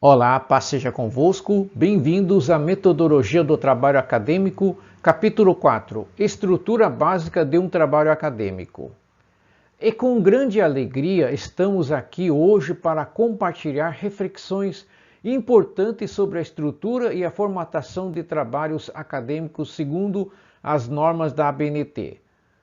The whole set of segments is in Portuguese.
Olá, paz seja convosco. Bem-vindos à Metodologia do Trabalho Acadêmico, capítulo 4, Estrutura Básica de um Trabalho Acadêmico. E com grande alegria estamos aqui hoje para compartilhar reflexões importantes sobre a estrutura e a formatação de trabalhos acadêmicos segundo as normas da ABNT.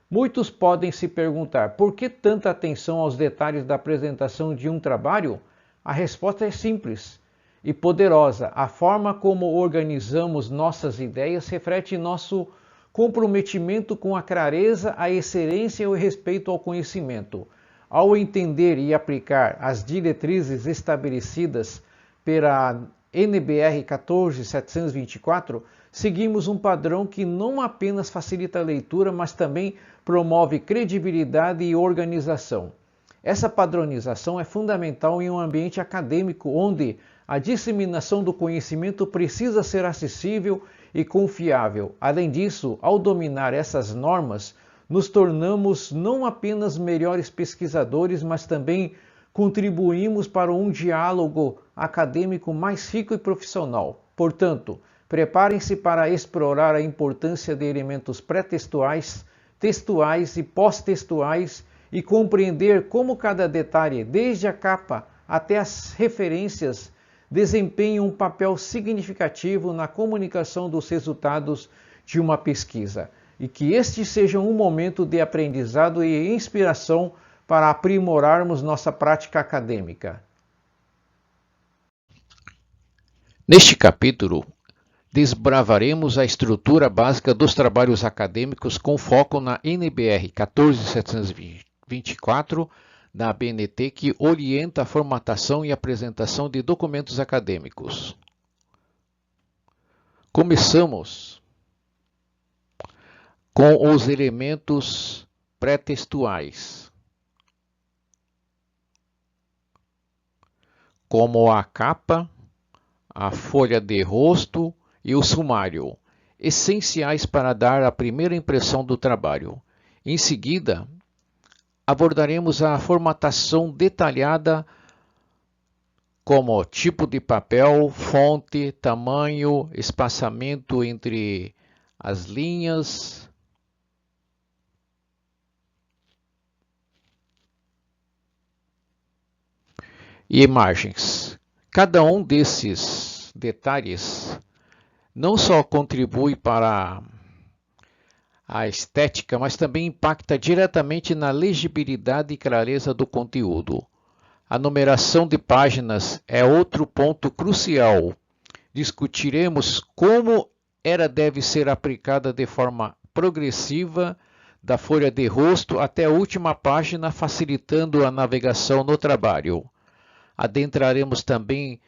Muitos podem se perguntar por que tanta atenção aos detalhes da apresentação de um trabalho? A resposta é simples e poderosa. A forma como organizamos nossas ideias reflete nosso comprometimento com a clareza, a excelência e o respeito ao conhecimento. Ao entender e aplicar as diretrizes estabelecidas pela NBR 14724, seguimos um padrão que não apenas facilita a leitura, mas também promove credibilidade e organização. Essa padronização é fundamental em um ambiente acadêmico onde a disseminação do conhecimento precisa ser acessível e confiável. Além disso, ao dominar essas normas, nos tornamos não apenas melhores pesquisadores, mas também contribuímos para um diálogo acadêmico mais rico e profissional. Portanto, preparem-se para explorar a importância de elementos pré-textuais, textuais e pós-textuais e compreender como cada detalhe, desde a capa até as referências, desempenham um papel significativo na comunicação dos resultados de uma pesquisa, e que este seja um momento de aprendizado e inspiração para aprimorarmos nossa prática acadêmica. Neste capítulo, desbravaremos a estrutura básica dos trabalhos acadêmicos com foco na NBR 14724 da ABNT, que orienta a formatação e apresentação de documentos acadêmicos. Começamos com os elementos pré-textuais, como a capa, a folha de rosto e o sumário, essenciais para dar a primeira impressão do trabalho. Em seguida, abordaremos a formatação detalhada, como tipo de papel, fonte, tamanho, espaçamento entre as linhas, e margens. Cada um desses detalhes não só contribui para a estética, mas também impacta diretamente na legibilidade e clareza do conteúdo. A numeração de páginas é outro ponto crucial. Discutiremos como ela deve ser aplicada de forma progressiva, da folha de rosto até a última página, facilitando a navegação no trabalho. Adentraremos também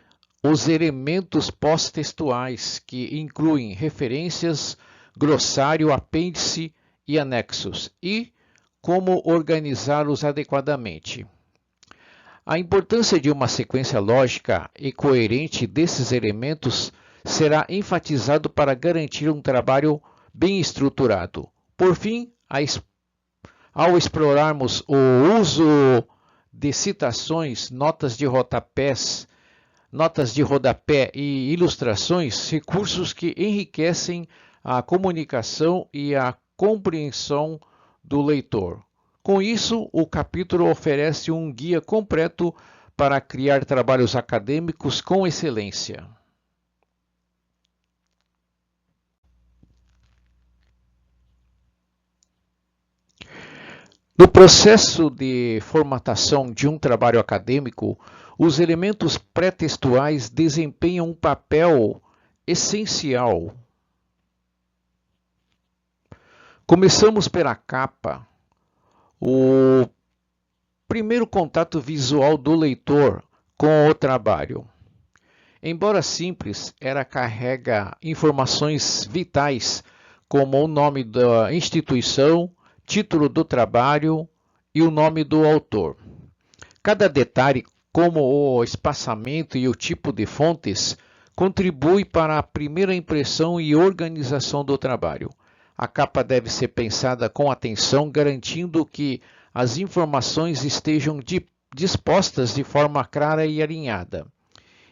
os elementos pós-textuais, que incluem referências, glossário, apêndice e anexos, e como organizá-los adequadamente. A importância de uma sequência lógica e coerente desses elementos será enfatizado para garantir um trabalho bem estruturado. Por fim, ao explorarmos o uso de citações, notas de rodapé e ilustrações, recursos que enriquecem a comunicação e a compreensão do leitor. Com isso, o capítulo oferece um guia completo para criar trabalhos acadêmicos com excelência. No processo de formatação de um trabalho acadêmico, os elementos pré-textuais desempenham um papel essencial. Começamos pela capa, o primeiro contato visual do leitor com o trabalho. Embora simples, ela carrega informações vitais, como o nome da instituição, título do trabalho e o nome do autor. Cada detalhe, como o espaçamento e o tipo de fontes, contribui para a primeira impressão e organização do trabalho. A capa deve ser pensada com atenção, garantindo que as informações estejam dispostas de forma clara e alinhada.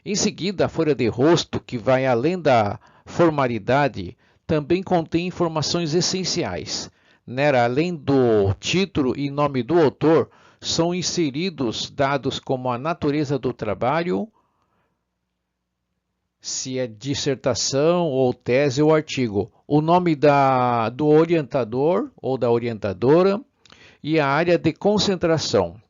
Em seguida, a folha de rosto, que vai além da formalidade, também contém informações essenciais. Nela, além do título e nome do autor, são inseridos dados como a natureza do trabalho, se é dissertação ou tese ou artigo, o nome do orientador ou da orientadora e a área de concentração.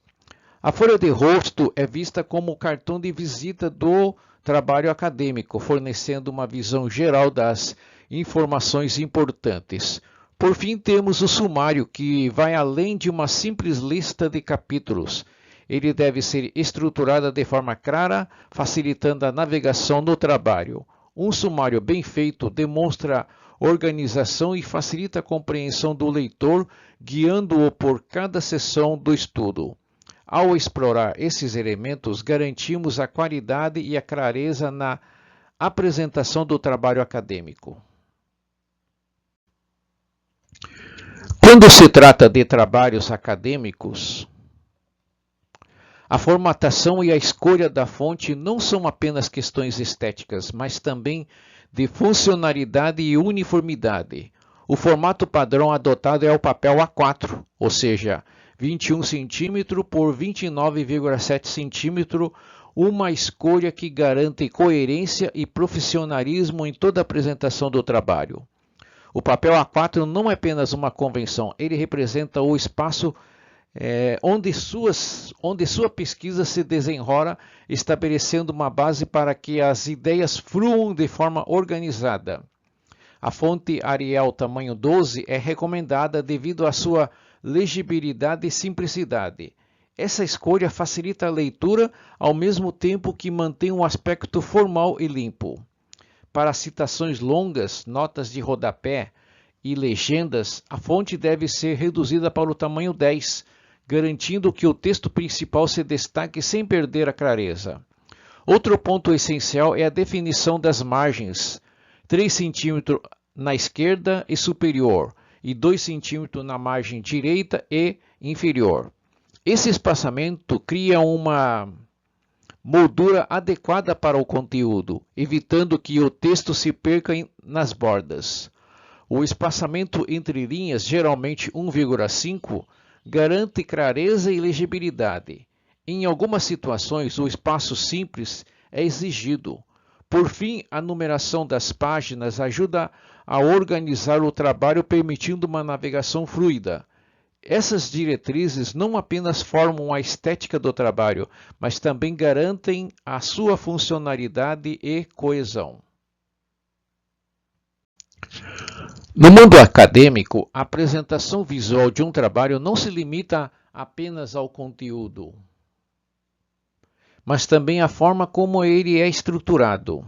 A folha de rosto é vista como o cartão de visita do trabalho acadêmico, fornecendo uma visão geral das informações importantes. Por fim, temos o sumário, que vai além de uma simples lista de capítulos. Ele deve ser estruturado de forma clara, facilitando a navegação no trabalho. Um sumário bem feito demonstra organização e facilita a compreensão do leitor, guiando-o por cada sessão do estudo. Ao explorar esses elementos, garantimos a qualidade e a clareza na apresentação do trabalho acadêmico. Quando se trata de trabalhos acadêmicos, a formatação e a escolha da fonte não são apenas questões estéticas, mas também de funcionalidade e uniformidade. O formato padrão adotado é o papel A4, ou seja, 21 cm por 29,7 cm, uma escolha que garante coerência e profissionalismo em toda a apresentação do trabalho. O papel A4 não é apenas uma convenção, ele representa o espaço onde sua pesquisa se desenrola, estabelecendo uma base para que as ideias fluam de forma organizada. A fonte Arial tamanho 12 é recomendada devido à sua legibilidade e simplicidade. Essa escolha facilita a leitura ao mesmo tempo que mantém um aspecto formal e limpo. Para citações longas, notas de rodapé e legendas, a fonte deve ser reduzida para o tamanho 10, garantindo que o texto principal se destaque sem perder a clareza. Outro ponto essencial é a definição das margens, 3 cm na esquerda e superior, e 2 cm na margem direita e inferior. Esse espaçamento cria uma moldura adequada para o conteúdo, evitando que o texto se perca nas bordas. O espaçamento entre linhas, geralmente 1,5, garante clareza e legibilidade. Em algumas situações, o espaço simples é exigido. Por fim, a numeração das páginas ajuda a organizar o trabalho, permitindo uma navegação fluida. Essas diretrizes não apenas formam a estética do trabalho, mas também garantem a sua funcionalidade e coesão. No mundo acadêmico, a apresentação visual de um trabalho não se limita apenas ao conteúdo, mas também à forma como ele é estruturado.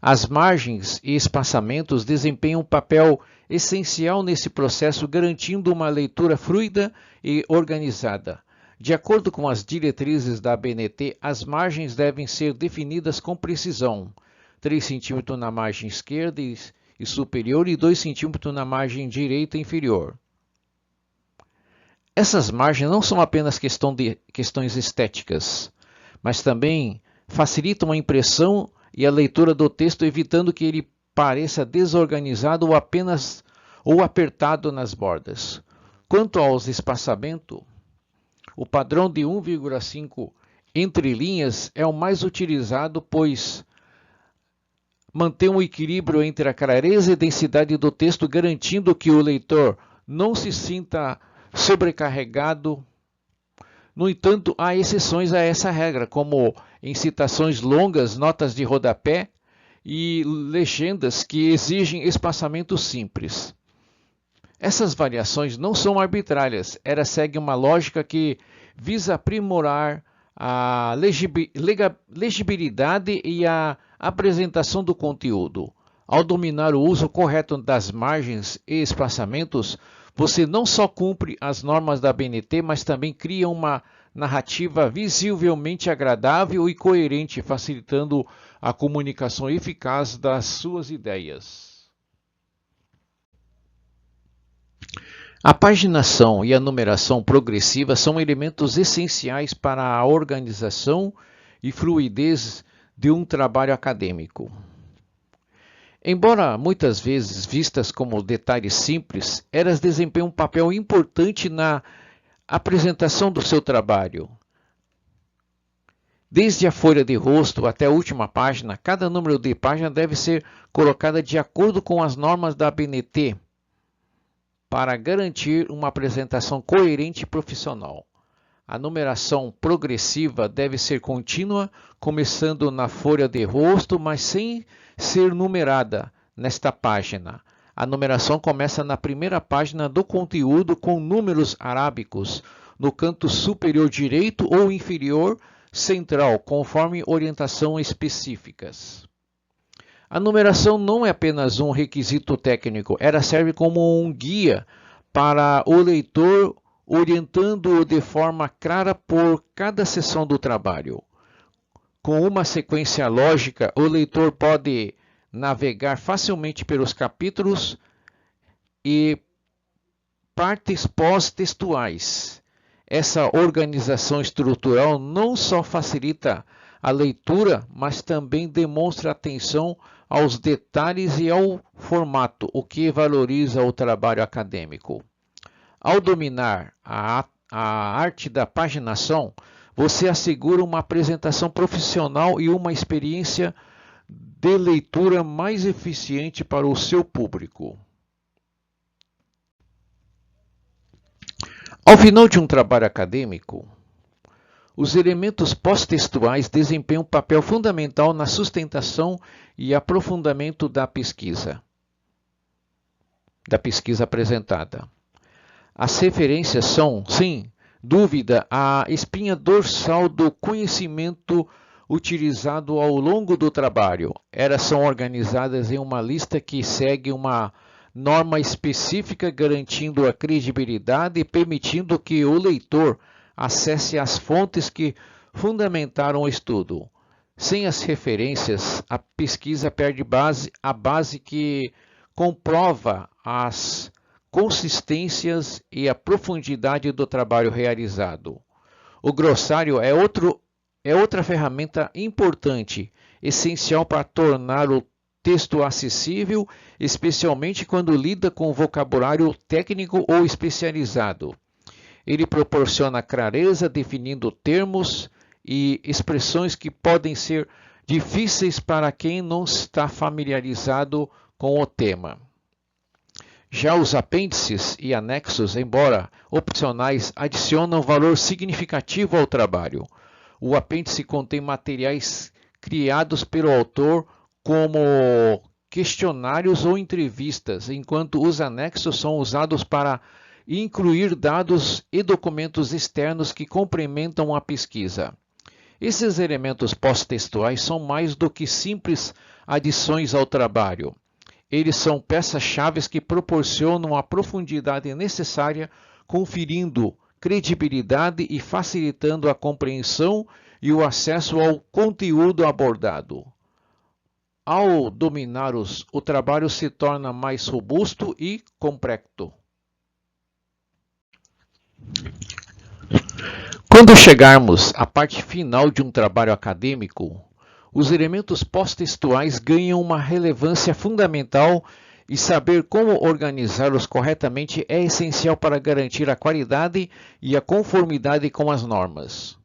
As margens e espaçamentos desempenham um papel essencial nesse processo, garantindo uma leitura fluida e organizada. De acordo com as diretrizes da ABNT, as margens devem ser definidas com precisão, 3 cm na margem esquerda e superior e 2 cm na margem direita e inferior. Essas margens não são apenas questões estéticas, mas também facilitam a impressão e a leitura do texto, evitando que ele pareça desorganizado ou apertado nas bordas. Quanto aos espaçamentos, o padrão de 1,5 entre linhas é o mais utilizado, pois mantém um equilíbrio entre a clareza e densidade do texto, garantindo que o leitor não se sinta sobrecarregado. No entanto, há exceções a essa regra, como em citações longas, notas de rodapé e legendas que exigem espaçamento simples. Essas variações não são arbitrárias, elas seguem uma lógica que visa aprimorar a legibilidade e a apresentação do conteúdo. Ao dominar o uso correto das margens e espaçamentos, você não só cumpre as normas da ABNT, mas também cria uma narrativa visivelmente agradável e coerente, facilitando a comunicação eficaz das suas ideias. A paginação e a numeração progressiva são elementos essenciais para a organização e fluidez de um trabalho acadêmico. Embora muitas vezes vistas como detalhes simples, elas desempenham um papel importante na apresentação do seu trabalho. Desde a folha de rosto até a última página, cada número de página deve ser colocada de acordo com as normas da ABNT para garantir uma apresentação coerente e profissional. A numeração progressiva deve ser contínua, começando na folha de rosto, mas sem ser numerada nesta página. A numeração começa na primeira página do conteúdo com números arábicos no canto superior direito ou inferior central, conforme orientação específicas. A numeração não é apenas um requisito técnico, ela serve como um guia para o leitor, orientando-o de forma clara por cada seção do trabalho. Com uma sequência lógica, o leitor pode navegar facilmente pelos capítulos e partes pós-textuais. Essa organização estrutural não só facilita a leitura, mas também demonstra atenção aos detalhes e ao formato, o que valoriza o trabalho acadêmico. Ao dominar a arte da paginação, você assegura uma apresentação profissional e uma experiência de leitura mais eficiente para o seu público. Ao final de um trabalho acadêmico, os elementos pós-textuais desempenham um papel fundamental na sustentação e aprofundamento da pesquisa apresentada. As referências são, sem dúvida, a espinha dorsal do conhecimento utilizado ao longo do trabalho. Elas são organizadas em uma lista que segue uma norma específica, garantindo a credibilidade e permitindo que o leitor acesse as fontes que fundamentaram o estudo. Sem as referências, a pesquisa perde a base que comprova as consistências e a profundidade do trabalho realizado. O glossário é outra ferramenta importante, essencial para tornar o texto acessível, especialmente quando lida com vocabulário técnico ou especializado. Ele proporciona clareza, definindo termos e expressões que podem ser difíceis para quem não está familiarizado com o tema. Já os apêndices e anexos, embora opcionais, adicionam valor significativo ao trabalho. O apêndice contém materiais criados pelo autor, como questionários ou entrevistas, enquanto os anexos são usados para incluir dados e documentos externos que complementam a pesquisa. Esses elementos pós-textuais são mais do que simples adições ao trabalho. Eles são peças-chave que proporcionam a profundidade necessária, conferindo credibilidade e facilitando a compreensão e o acesso ao conteúdo abordado. Ao dominá-los, o trabalho se torna mais robusto e completo. Quando chegarmos à parte final de um trabalho acadêmico, os elementos pós-textuais ganham uma relevância fundamental e saber como organizá-los corretamente é essencial para garantir a qualidade e a conformidade com as normas.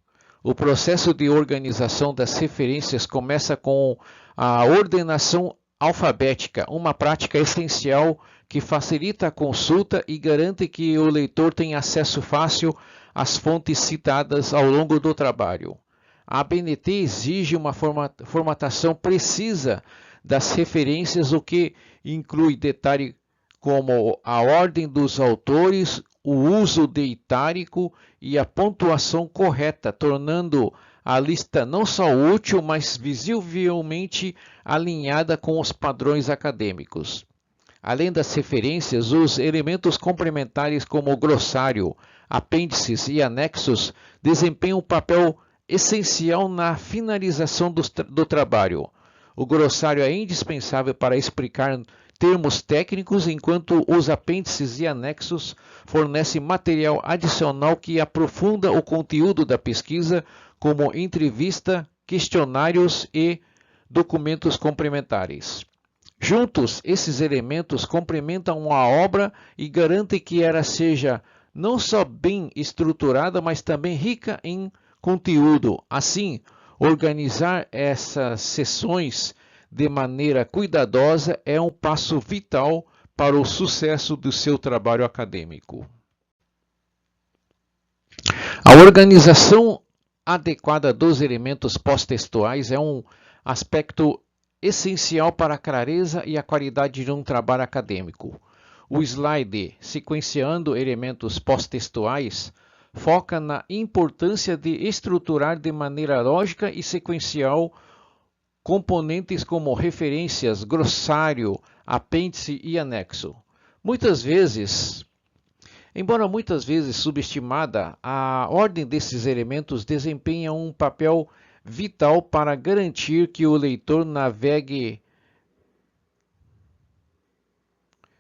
O processo de organização das referências começa com a ordenação alfabética, uma prática essencial que facilita a consulta e garante que o leitor tenha acesso fácil às fontes citadas ao longo do trabalho. A ABNT exige uma formatação precisa das referências, o que inclui detalhes como a ordem dos autores, o uso de itálico e a pontuação correta, tornando a lista não só útil, mas visivelmente alinhada com os padrões acadêmicos. Além das referências, os elementos complementares como o glossário, apêndices e anexos desempenham um papel essencial na finalização do trabalho. O glossário é indispensável para explicar termos técnicos, enquanto os apêndices e anexos fornecem material adicional que aprofunda o conteúdo da pesquisa, como entrevista, questionários e documentos complementares. Juntos, esses elementos complementam a obra e garantem que ela seja não só bem estruturada, mas também rica em conteúdo. Assim, organizar essas sessões de maneira cuidadosa é um passo vital para o sucesso do seu trabalho acadêmico. A organização adequada dos elementos pós-textuais é um aspecto essencial para a clareza e a qualidade de um trabalho acadêmico. O slide Sequenciando Elementos Pós-Textuais foca na importância de estruturar de maneira lógica e sequencial componentes como referências, glossário, apêndice e anexo. Embora muitas vezes subestimada, a ordem desses elementos desempenha um papel vital para garantir que o leitor navegue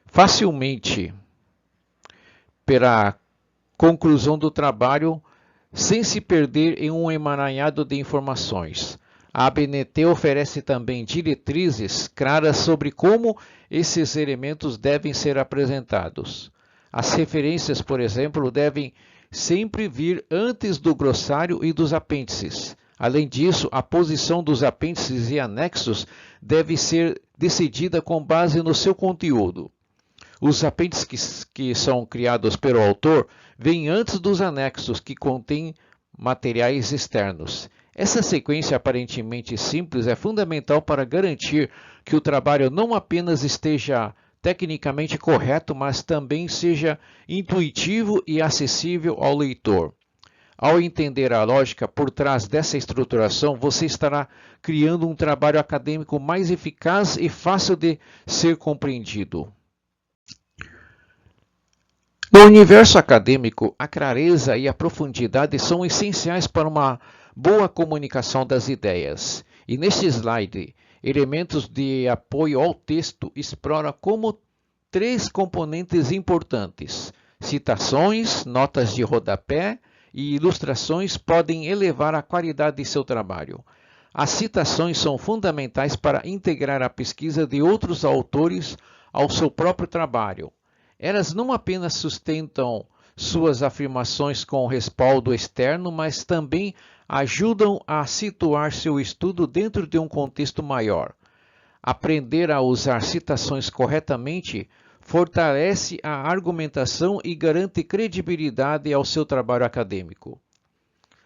facilmente pela conclusão do trabalho sem se perder em um emaranhado de informações. A ABNT oferece também diretrizes claras sobre como esses elementos devem ser apresentados. As referências, por exemplo, devem sempre vir antes do glossário e dos apêndices. Além disso, a posição dos apêndices e anexos deve ser decidida com base no seu conteúdo. Os apêndices que são criados pelo autor vêm antes dos anexos, que contêm materiais externos. Essa sequência aparentemente simples é fundamental para garantir que o trabalho não apenas esteja tecnicamente correto, mas também seja intuitivo e acessível ao leitor. Ao entender a lógica por trás dessa estruturação, você estará criando um trabalho acadêmico mais eficaz e fácil de ser compreendido. No universo acadêmico, a clareza e a profundidade são essenciais para uma boa comunicação das ideias. E neste slide, Elementos de Apoio ao Texto explora como 3 componentes importantes: citações, notas de rodapé e ilustrações podem elevar a qualidade de seu trabalho. As citações são fundamentais para integrar a pesquisa de outros autores ao seu próprio trabalho. Elas não apenas sustentam suas afirmações com respaldo externo, mas também ajudam a situar seu estudo dentro de um contexto maior. Aprender a usar citações corretamente fortalece a argumentação e garante credibilidade ao seu trabalho acadêmico.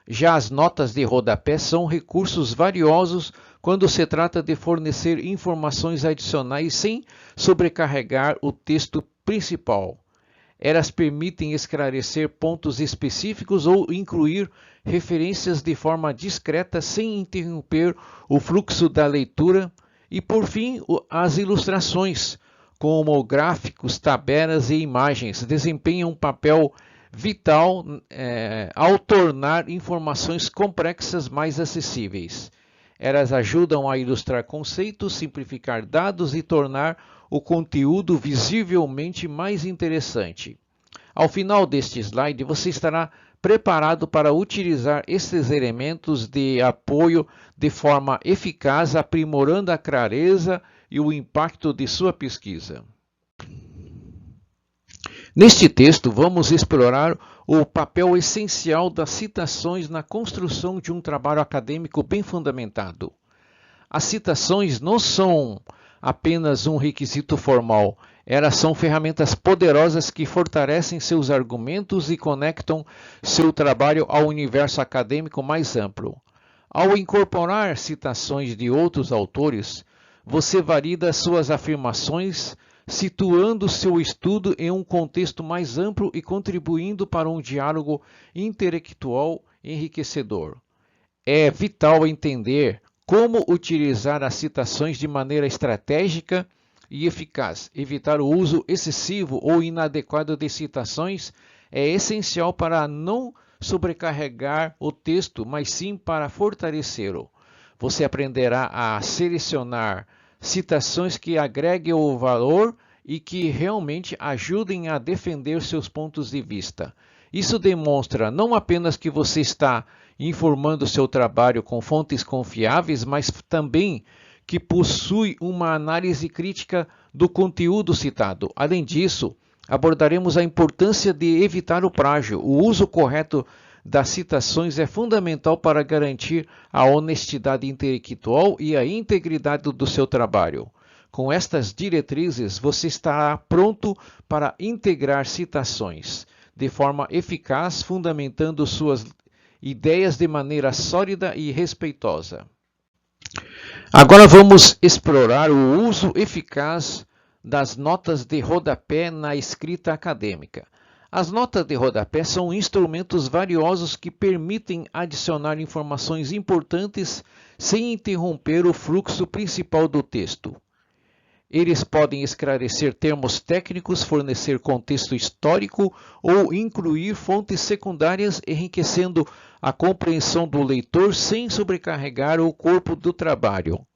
Já as notas de rodapé são recursos valiosos quando se trata de fornecer informações adicionais sem sobrecarregar o texto principal. Elas permitem esclarecer pontos específicos ou incluir referências de forma discreta sem interromper o fluxo da leitura. E, por fim, as ilustrações, como gráficos, tabelas e imagens, desempenham um papel vital ao tornar informações complexas mais acessíveis. Elas ajudam a ilustrar conceitos, simplificar dados e tornar o conteúdo visivelmente mais interessante. Ao final deste slide, você estará preparado para utilizar esses elementos de apoio de forma eficaz, aprimorando a clareza e o impacto de sua pesquisa. Neste texto, vamos explorar o papel essencial das citações na construção de um trabalho acadêmico bem fundamentado. As citações não são apenas um requisito formal, elas são ferramentas poderosas que fortalecem seus argumentos e conectam seu trabalho ao universo acadêmico mais amplo. Ao incorporar citações de outros autores, você valida suas afirmações, situando seu estudo em um contexto mais amplo e contribuindo para um diálogo intelectual enriquecedor. É vital entender como utilizar as citações de maneira estratégica e eficaz. Evitar o uso excessivo ou inadequado de citações é essencial para não sobrecarregar o texto, mas sim para fortalecê-lo. Você aprenderá a selecionar citações que agreguem o valor e que realmente ajudem a defender seus pontos de vista. Isso demonstra não apenas que você está informando seu trabalho com fontes confiáveis, mas também que possui uma análise crítica do conteúdo citado. Além disso, abordaremos a importância de evitar o plágio. O uso correto das citações é fundamental para garantir a honestidade intelectual e a integridade do seu trabalho. Com estas diretrizes, você estará pronto para integrar citações de forma eficaz, fundamentando suas ideias de maneira sólida e respeitosa. Agora vamos explorar o uso eficaz das notas de rodapé na escrita acadêmica. As notas de rodapé são instrumentos valiosos que permitem adicionar informações importantes sem interromper o fluxo principal do texto. Eles podem esclarecer termos técnicos, fornecer contexto histórico ou incluir fontes secundárias, enriquecendo a compreensão do leitor sem sobrecarregar o corpo do trabalho.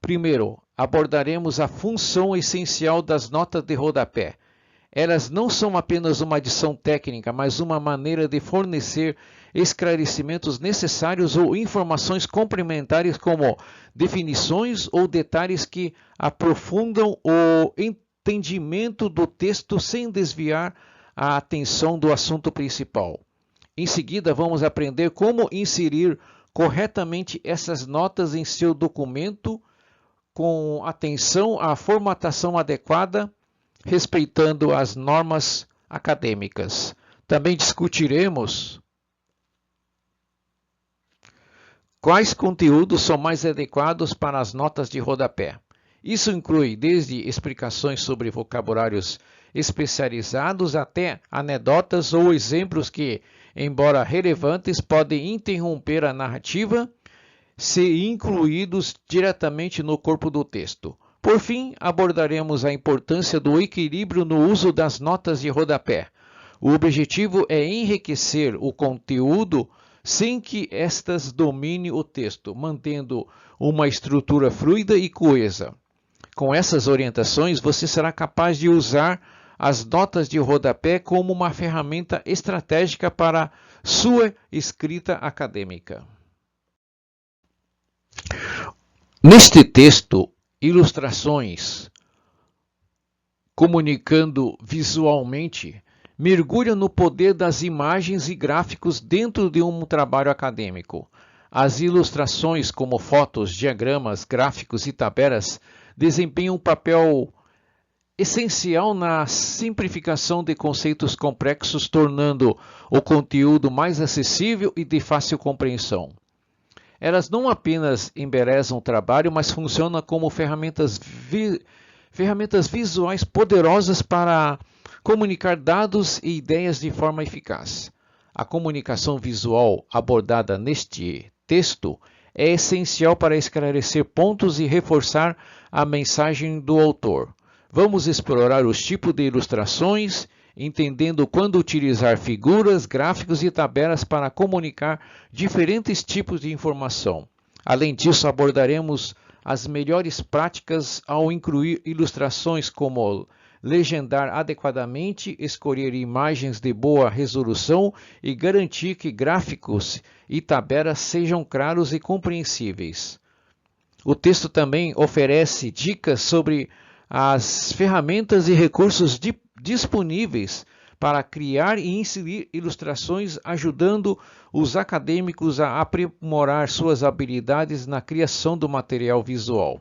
Primeiro, abordaremos a função essencial das notas de rodapé. Elas não são apenas uma adição técnica, mas uma maneira de fornecer esclarecimentos necessários ou informações complementares como definições ou detalhes que aprofundam o entendimento do texto sem desviar a atenção do assunto principal. Em seguida, vamos aprender como inserir corretamente essas notas em seu documento com atenção à formatação adequada, respeitando as normas acadêmicas. Também discutiremos quais conteúdos são mais adequados para as notas de rodapé. Isso inclui desde explicações sobre vocabulários especializados até anedotas ou exemplos que, embora relevantes, podem interromper a narrativa, se incluídos diretamente no corpo do texto. Por fim, abordaremos a importância do equilíbrio no uso das notas de rodapé. O objetivo é enriquecer o conteúdo sem que estas dominem o texto, mantendo uma estrutura fluida e coesa. Com essas orientações, você será capaz de usar as notas de rodapé como uma ferramenta estratégica para sua escrita acadêmica. Neste texto, ilustrações comunicando visualmente mergulham no poder das imagens e gráficos dentro de um trabalho acadêmico. As ilustrações, como fotos, diagramas, gráficos e tabelas, desempenham um papel essencial na simplificação de conceitos complexos, tornando o conteúdo mais acessível e de fácil compreensão. Elas não apenas embelezam o trabalho, mas funcionam como ferramentas visuais poderosas para comunicar dados e ideias de forma eficaz. A comunicação visual abordada neste texto é essencial para esclarecer pontos e reforçar a mensagem do autor. Vamos explorar os tipos de ilustrações, entendendo quando utilizar figuras, gráficos e tabelas para comunicar diferentes tipos de informação. Além disso, abordaremos as melhores práticas ao incluir ilustrações como legendar adequadamente, escolher imagens de boa resolução e garantir que gráficos e tabelas sejam claros e compreensíveis. O texto também oferece dicas sobre as ferramentas e recursos disponíveis para criar e inserir ilustrações, ajudando os acadêmicos a aprimorar suas habilidades na criação do material visual.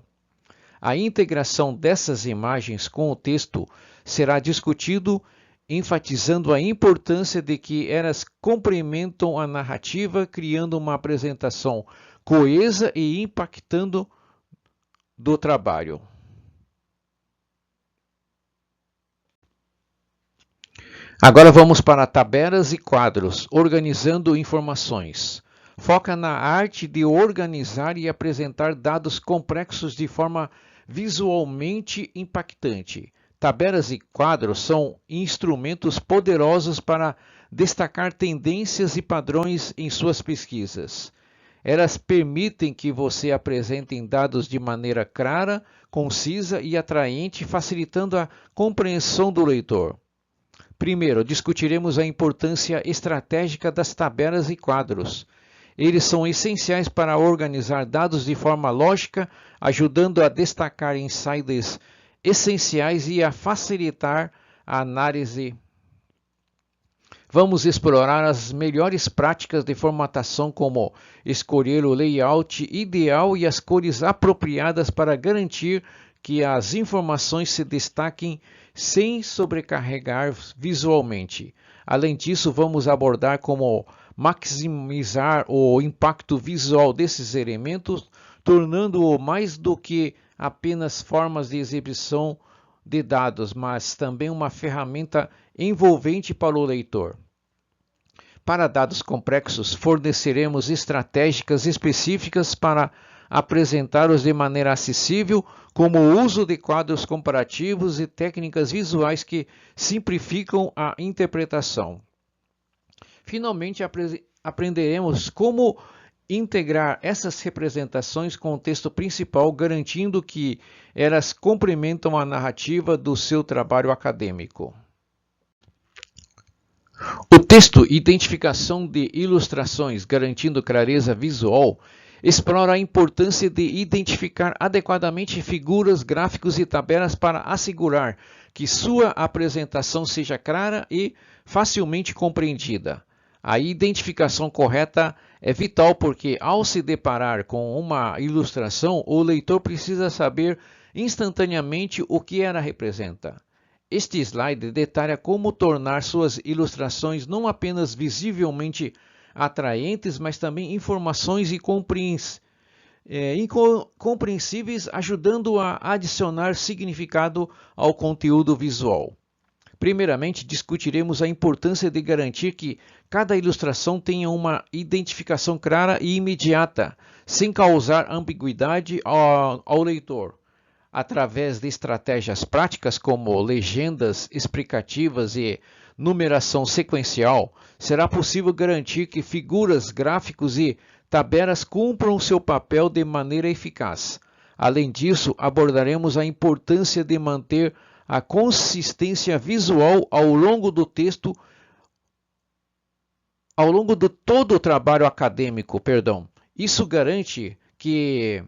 A integração dessas imagens com o texto será discutido, enfatizando a importância de que elas complementam a narrativa, criando uma apresentação coesa e impactando do trabalho. Agora vamos para tabelas e quadros, organizando informações. Foca na arte de organizar e apresentar dados complexos de forma visualmente impactante. Tabelas e quadros são instrumentos poderosos para destacar tendências e padrões em suas pesquisas. Elas permitem que você apresente dados de maneira clara, concisa e atraente, facilitando a compreensão do leitor. Primeiro, discutiremos a importância estratégica das tabelas e quadros. Eles são essenciais para organizar dados de forma lógica, ajudando a destacar insights essenciais e a facilitar a análise. Vamos explorar as melhores práticas de formatação, como escolher o layout ideal e as cores apropriadas para garantir que as informações se destaquem sem sobrecarregar visualmente. Além disso, vamos abordar como maximizar o impacto visual desses elementos, tornando-o mais do que apenas formas de exibição de dados, mas também uma ferramenta envolvente para o leitor. Para dados complexos, forneceremos estratégias específicas para apresentá-los de maneira acessível, como o uso de quadros comparativos e técnicas visuais que simplificam a interpretação. Finalmente, aprenderemos como integrar essas representações com o texto principal, garantindo que elas complementam a narrativa do seu trabalho acadêmico. O texto Identificação de ilustrações, garantindo clareza visual, explora a importância de identificar adequadamente figuras, gráficos e tabelas para assegurar que sua apresentação seja clara e facilmente compreendida. A identificação correta é vital porque, ao se deparar com uma ilustração, o leitor precisa saber instantaneamente o que ela representa. Este slide detalha como tornar suas ilustrações não apenas visivelmente atraentes, mas também informações e compreensíveis, ajudando a adicionar significado ao conteúdo visual. Primeiramente, discutiremos a importância de garantir que cada ilustração tenha uma identificação clara e imediata, sem causar ambiguidade ao leitor. Através de estratégias práticas como legendas explicativas e numeração sequencial, será possível garantir que figuras, gráficos e tabelas cumpram seu papel de maneira eficaz. Além disso, abordaremos a importância de manter a consistência visual ao longo do texto, ao longo de todo o trabalho acadêmico. Isso garante que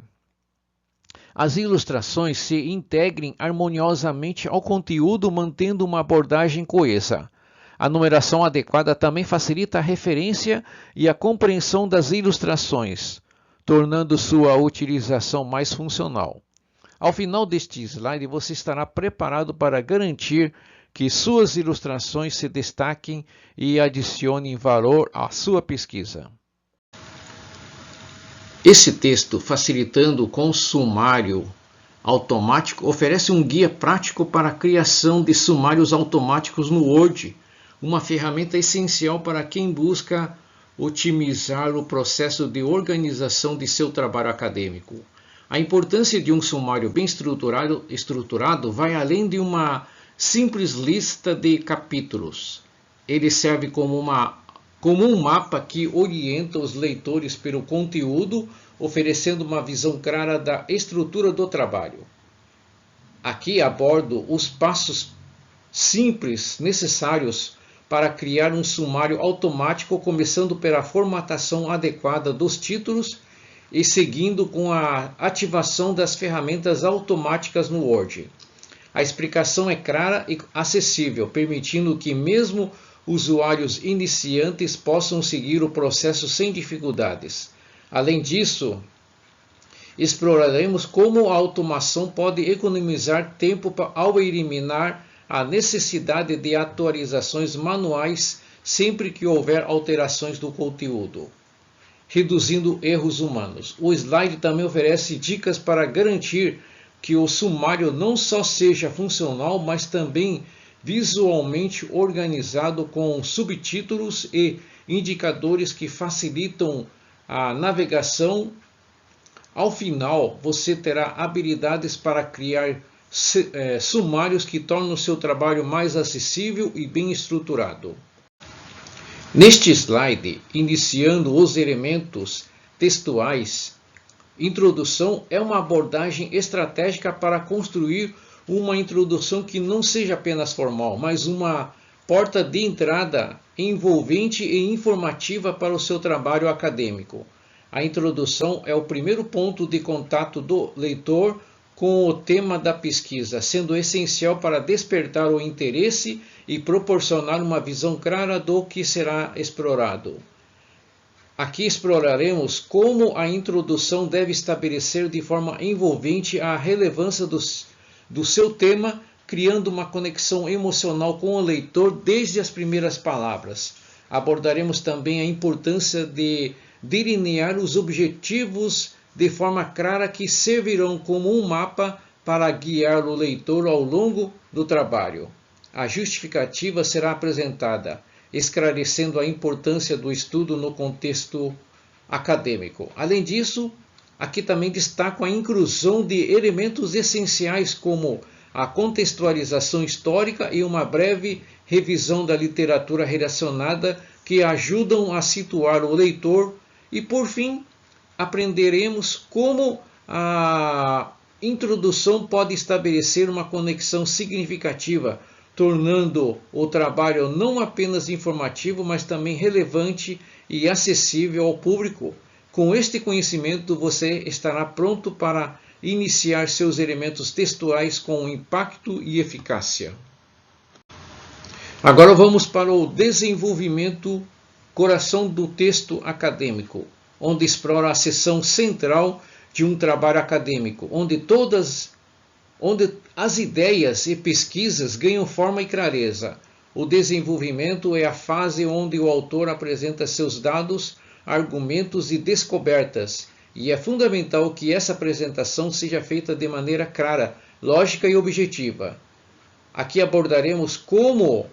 as ilustrações se integrem harmoniosamente ao conteúdo, mantendo uma abordagem coesa. A numeração adequada também facilita a referência e a compreensão das ilustrações, tornando sua utilização mais funcional. Ao final deste slide, você estará preparado para garantir que suas ilustrações se destaquem e adicionem valor à sua pesquisa. Esse texto, facilitando com sumário automático, oferece um guia prático para a criação de sumários automáticos no Word, uma ferramenta essencial para quem busca otimizar o processo de organização de seu trabalho acadêmico. A importância de um sumário bem estruturado vai além de uma simples lista de capítulos. Ele serve como um mapa que orienta os leitores pelo conteúdo, oferecendo uma visão clara da estrutura do trabalho. Aqui abordo os passos simples necessários para criar um sumário automático, começando pela formatação adequada dos títulos e seguindo com a ativação das ferramentas automáticas no Word. A explicação é clara e acessível, permitindo que mesmo usuários iniciantes possam seguir o processo sem dificuldades. Além disso, exploraremos como a automação pode economizar tempo ao eliminar a necessidade de atualizações manuais sempre que houver alterações do conteúdo, reduzindo erros humanos. O slide também oferece dicas para garantir que o sumário não só seja funcional, mas também visualmente organizado, com subtítulos e indicadores que facilitam a navegação. Ao final, você terá habilidades para criar sumários que tornam o seu trabalho mais acessível e bem estruturado. Neste slide, iniciando os elementos textuais, introdução é uma abordagem estratégica para construir uma introdução que não seja apenas formal, mas uma porta de entrada envolvente e informativa para o seu trabalho acadêmico. A introdução é o primeiro ponto de contato do leitor com o tema da pesquisa, sendo essencial para despertar o interesse e proporcionar uma visão clara do que será explorado. Aqui exploraremos como a introdução deve estabelecer de forma envolvente a relevância do seu tema, criando uma conexão emocional com o leitor desde as primeiras palavras. Abordaremos também a importância de delinear os objetivos de forma clara que servirão como um mapa para guiar o leitor ao longo do trabalho. A justificativa será apresentada, esclarecendo a importância do estudo no contexto acadêmico. Além disso, aqui também destaco a inclusão de elementos essenciais como a contextualização histórica e uma breve revisão da literatura relacionada que ajudam a situar o leitor. E, por fim, aprenderemos como a introdução pode estabelecer uma conexão significativa, tornando o trabalho não apenas informativo, mas também relevante e acessível ao público. Com este conhecimento, você estará pronto para iniciar seus elementos textuais com impacto e eficácia. Agora vamos para o desenvolvimento, coração do texto acadêmico, onde explora a seção central de um trabalho acadêmico, onde as ideias e pesquisas ganham forma e clareza. O desenvolvimento é a fase onde o autor apresenta seus dados, argumentos e descobertas, e é fundamental que essa apresentação seja feita de maneira clara, lógica e objetiva. Aqui abordaremos como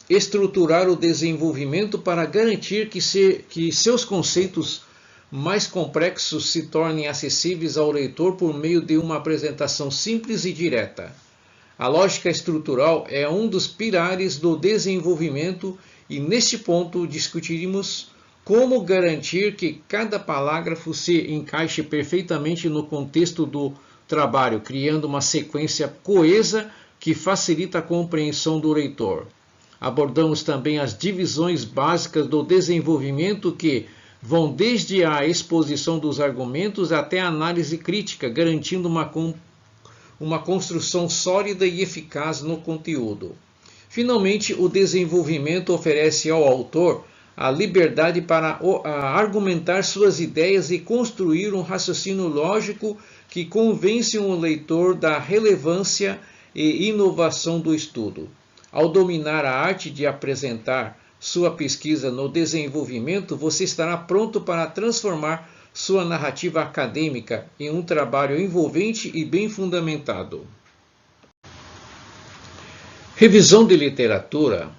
estruturar o desenvolvimento para garantir que seus conceitos mais complexos se tornem acessíveis ao leitor por meio de uma apresentação simples e direta. A lógica estrutural é um dos pilares do desenvolvimento e neste ponto discutiremos como garantir que cada parágrafo se encaixe perfeitamente no contexto do trabalho, criando uma sequência coesa que facilita a compreensão do leitor. Abordamos também as divisões básicas do desenvolvimento que vão desde a exposição dos argumentos até a análise crítica, garantindo uma construção sólida e eficaz no conteúdo. Finalmente, o desenvolvimento oferece ao autor a liberdade para argumentar suas ideias e construir um raciocínio lógico que convence o leitor da relevância e inovação do estudo. Ao dominar a arte de apresentar sua pesquisa no desenvolvimento, você estará pronto para transformar sua narrativa acadêmica em um trabalho envolvente e bem fundamentado. Revisão de literatura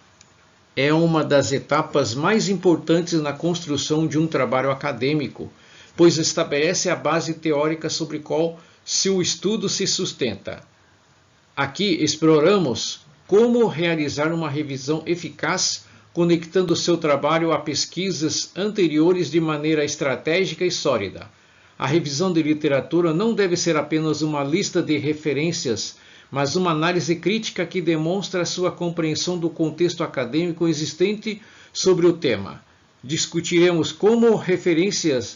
é uma das etapas mais importantes na construção de um trabalho acadêmico, pois estabelece a base teórica sobre qual seu estudo se sustenta. Aqui exploramos como realizar uma revisão eficaz, conectando seu trabalho a pesquisas anteriores de maneira estratégica e sólida. A revisão de literatura não deve ser apenas uma lista de referências, mas uma análise crítica que demonstra sua compreensão do contexto acadêmico existente sobre o tema. Discutiremos como referenciar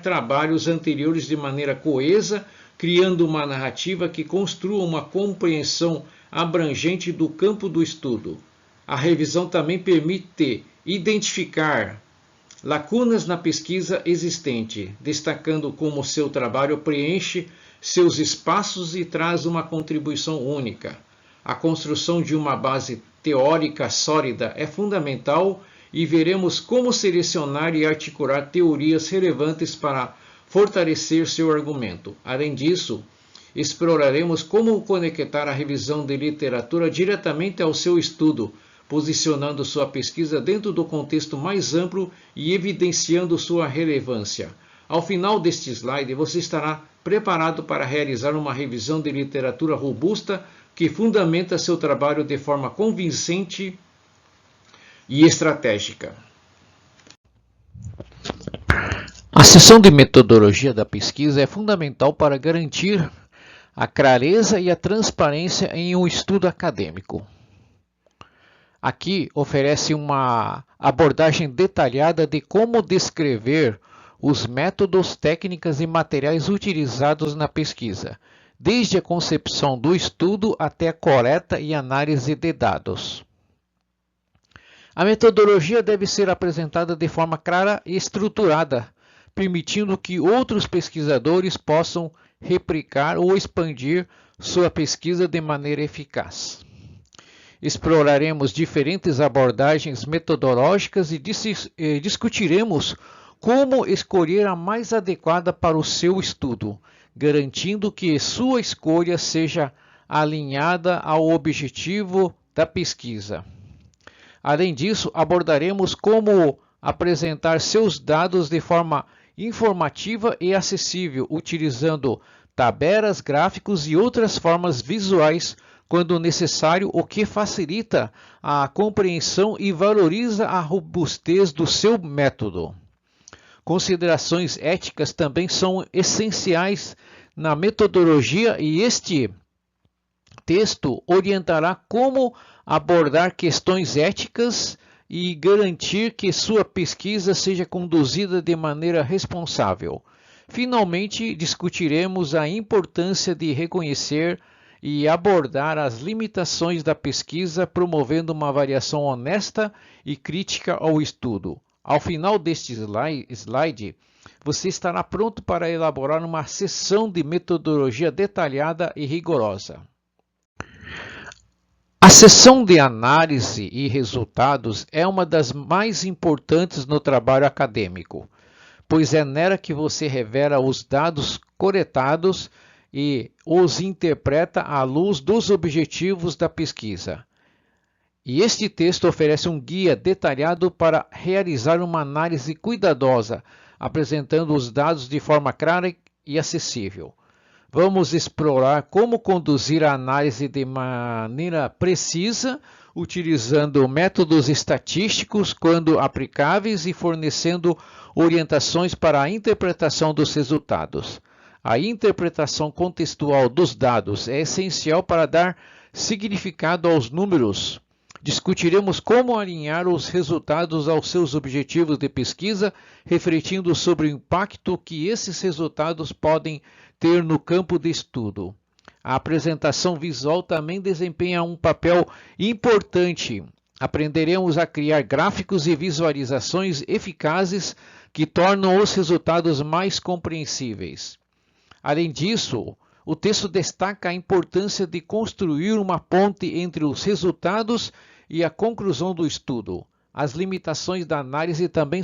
trabalhos anteriores de maneira coesa, criando uma narrativa que construa uma compreensão abrangente do campo do estudo. A revisão também permite identificar lacunas na pesquisa existente, destacando como seu trabalho preenche seus espaços e traz uma contribuição única. A construção de uma base teórica sólida é fundamental e veremos como selecionar e articular teorias relevantes para fortalecer seu argumento. Além disso, exploraremos como conectar a revisão de literatura diretamente ao seu estudo, posicionando sua pesquisa dentro do contexto mais amplo e evidenciando sua relevância. Ao final deste slide, você estará preparado para realizar uma revisão de literatura robusta que fundamenta seu trabalho de forma convincente e estratégica. A seção de metodologia da pesquisa é fundamental para garantir a clareza e a transparência em um estudo acadêmico. Aqui oferece uma abordagem detalhada de como descrever os métodos, técnicas e materiais utilizados na pesquisa, desde a concepção do estudo até a coleta e análise de dados. A metodologia deve ser apresentada de forma clara e estruturada, permitindo que outros pesquisadores possam replicar ou expandir sua pesquisa de maneira eficaz. Exploraremos diferentes abordagens metodológicas e discutiremos como escolher a mais adequada para o seu estudo, garantindo que sua escolha seja alinhada ao objetivo da pesquisa. Além disso, abordaremos como apresentar seus dados de forma informativa e acessível, utilizando tabelas, gráficos e outras formas visuais quando necessário, o que facilita a compreensão e valoriza a robustez do seu método. Considerações éticas também são essenciais na metodologia e este texto orientará como abordar questões éticas e garantir que sua pesquisa seja conduzida de maneira responsável. Finalmente, discutiremos a importância de reconhecer e abordar as limitações da pesquisa, promovendo uma avaliação honesta e crítica ao estudo. Ao final deste slide, você estará pronto para elaborar uma sessão de metodologia detalhada e rigorosa. A sessão de análise e resultados é uma das mais importantes no trabalho acadêmico, pois é nela que você revela os dados coletados e os interpreta à luz dos objetivos da pesquisa. E este texto oferece um guia detalhado para realizar uma análise cuidadosa, apresentando os dados de forma clara e acessível. Vamos explorar como conduzir a análise de maneira precisa, utilizando métodos estatísticos quando aplicáveis e fornecendo orientações para a interpretação dos resultados. A interpretação contextual dos dados é essencial para dar significado aos números. Discutiremos como alinhar os resultados aos seus objetivos de pesquisa, refletindo sobre o impacto que esses resultados podem ter no campo de estudo. A apresentação visual também desempenha um papel importante. Aprenderemos a criar gráficos e visualizações eficazes que tornam os resultados mais compreensíveis. Além disso, o texto destaca a importância de construir uma ponte entre os resultados e a conclusão do estudo. As limitações da análise também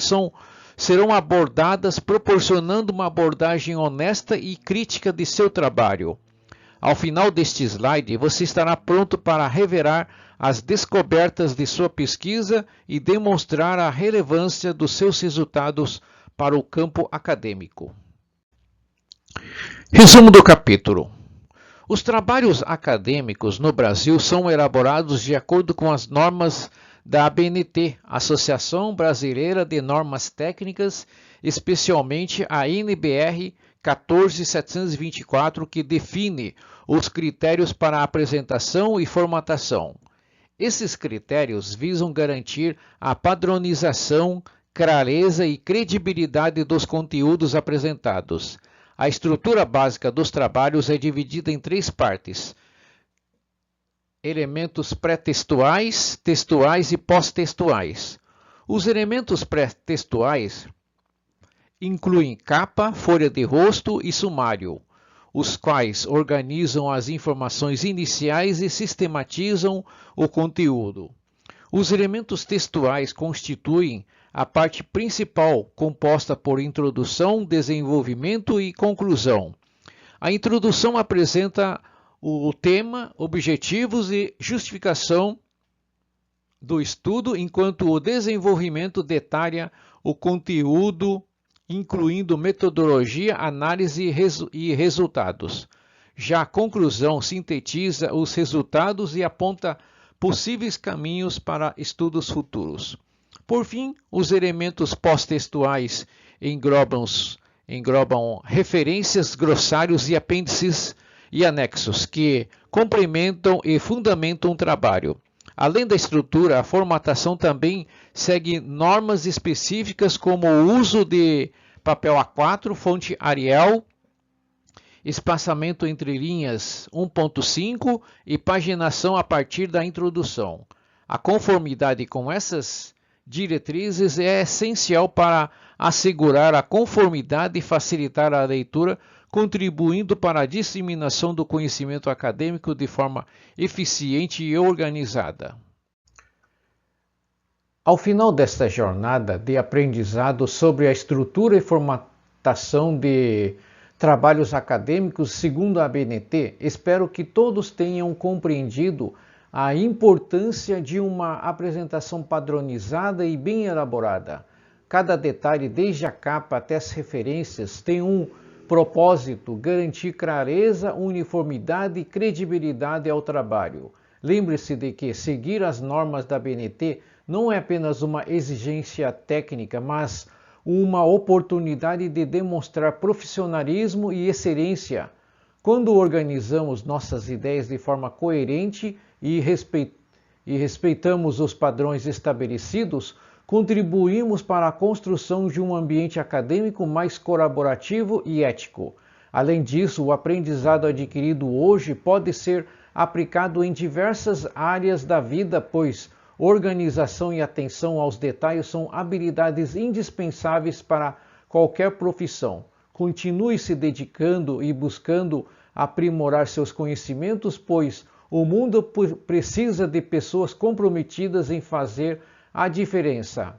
serão abordadas, proporcionando uma abordagem honesta e crítica de seu trabalho. Ao final deste slide, você estará pronto para revelar as descobertas de sua pesquisa e demonstrar a relevância dos seus resultados para o campo acadêmico. Resumo do capítulo. Os trabalhos acadêmicos no Brasil são elaborados de acordo com as normas da ABNT, Associação Brasileira de Normas Técnicas, especialmente a NBR 14724, que define os critérios para apresentação e formatação. Esses critérios visam garantir a padronização, clareza e credibilidade dos conteúdos apresentados. A estrutura básica dos trabalhos é dividida em 3 partes: elementos pré-textuais, textuais e pós-textuais. Os elementos pré-textuais incluem capa, folha de rosto e sumário, os quais organizam as informações iniciais e sistematizam o conteúdo. Os elementos textuais constituem a parte principal, composta por introdução, desenvolvimento e conclusão. A introdução apresenta o tema, objetivos e justificação do estudo, enquanto o desenvolvimento detalha o conteúdo, incluindo metodologia, análise e resultados. Já a conclusão sintetiza os resultados e aponta possíveis caminhos para estudos futuros. Por fim, os elementos pós-textuais englobam referências, glossários e apêndices e anexos que complementam e fundamentam o trabalho. Além da estrutura, a formatação também segue normas específicas como o uso de papel A4, fonte Arial, espaçamento entre linhas 1.5 e paginação a partir da introdução. A conformidade com essas diretrizes é essencial para assegurar a conformidade e facilitar a leitura, contribuindo para a disseminação do conhecimento acadêmico de forma eficiente e organizada. Ao final desta jornada de aprendizado sobre a estrutura e formatação de trabalhos acadêmicos segundo a ABNT, espero que todos tenham compreendido a importância de uma apresentação padronizada e bem elaborada. Cada detalhe, desde a capa até as referências, tem um propósito: garantir clareza, uniformidade e credibilidade ao trabalho. Lembre-se de que seguir as normas da ABNT não é apenas uma exigência técnica, mas uma oportunidade de demonstrar profissionalismo e excelência. Quando organizamos nossas ideias de forma coerente e respeitamos os padrões estabelecidos, contribuímos para a construção de um ambiente acadêmico mais colaborativo e ético. Além disso, o aprendizado adquirido hoje pode ser aplicado em diversas áreas da vida, pois organização e atenção aos detalhes são habilidades indispensáveis para qualquer profissão. Continue se dedicando e buscando aprimorar seus conhecimentos, pois o mundo precisa de pessoas comprometidas em fazer a diferença.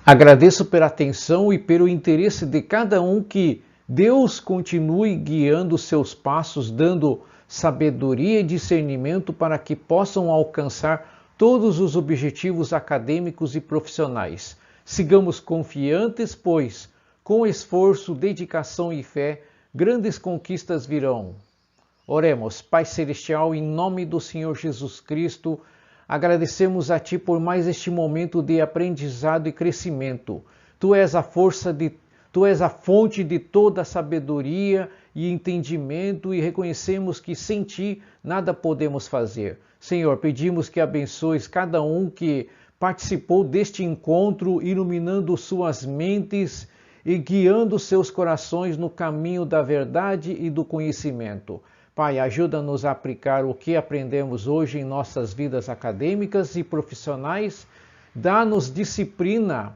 Agradeço pela atenção e pelo interesse de cada um. Que Deus continue guiando seus passos, dando sabedoria e discernimento para que possam alcançar todos os objetivos acadêmicos e profissionais. Sigamos confiantes, pois, com esforço, dedicação e fé, grandes conquistas virão. Oremos. Pai Celestial, em nome do Senhor Jesus Cristo, agradecemos a Ti por mais este momento de aprendizado e crescimento. Tu és a fonte de toda sabedoria e entendimento, e reconhecemos que sem Ti nada podemos fazer. Senhor, pedimos que abençoes cada um que participou deste encontro, iluminando suas mentes e guiando seus corações no caminho da verdade e do conhecimento. Pai, ajuda-nos a aplicar o que aprendemos hoje em nossas vidas acadêmicas e profissionais. Dá-nos disciplina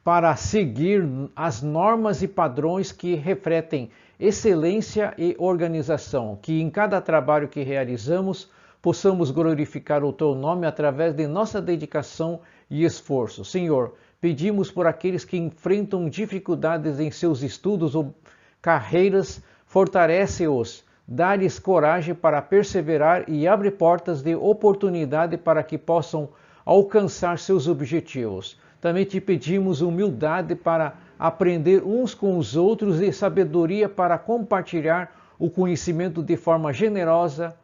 para seguir as normas e padrões que refletem excelência e organização. Que em cada trabalho que realizamos possamos glorificar o Teu nome através de nossa dedicação e esforço. Senhor, pedimos por aqueles que enfrentam dificuldades em seus estudos ou carreiras, fortalece-os. Dá-lhes coragem para perseverar e abre portas de oportunidade para que possam alcançar seus objetivos. Também te pedimos humildade para aprender uns com os outros e sabedoria para compartilhar o conhecimento de forma generosa,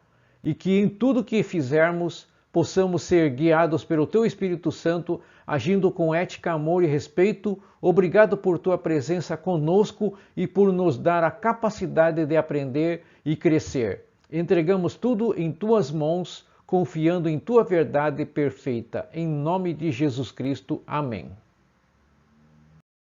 e que em tudo que fizermos possamos ser guiados pelo Teu Espírito Santo, agindo com ética, amor e respeito. Obrigado por Tua presença conosco e por nos dar a capacidade de aprender e crescer. Entregamos tudo em Tuas mãos, confiando em Tua verdade perfeita. Em nome de Jesus Cristo. Amém.